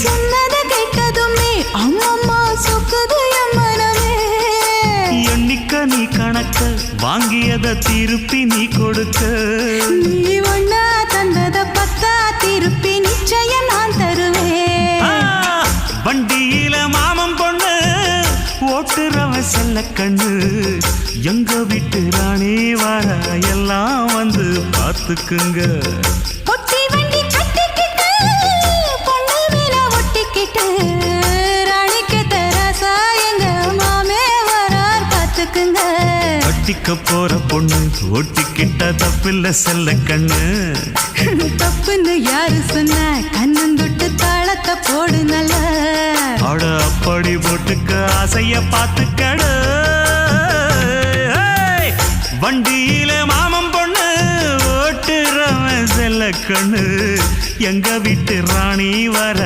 சொன்னத கேட்டதுமே அம்மம்மா சொக்குது என் மனமே. எண்ணிக்க நீ கணக்க வாங்கியத திருப்பி நீ கொடுக்க. நீ ஒன்னா தந்தத பத்தா திருப்பி நிச்சயம் நான் தருவேன். வண்டியில மாமன் பொண்ணு ஓட்டுறவன் செல்ல கண்ணு. எங்க வீட்டு ராணி வர எல்லாம் வந்து பார்த்துக்குங்க. ஒட்டி வண்டி கட்டிக்கிட்டு பொண்ணு மேல ஒட்டிக்கிட்டு ராணிக்கு தராசா எங்க மாமே வரார் பார்த்துக்குங்க. கட்டிக்க போற பொண்ணு ஒட்டிக்கிட்ட தப்பில்ல செல்ல கண்ணு. தப்புன்னு யாரு சொன்ன கண்ணந்தொட்டு தாளத்தை போடு நல்ல. அட அப்படி போட்டுக்க ஆசைய பார்த்துக்கடு. வண்டியில மாமன் பொண்ணு ஓட்டுறவன் செல்ல கண்ணு. எங்க வீட்டு ராணி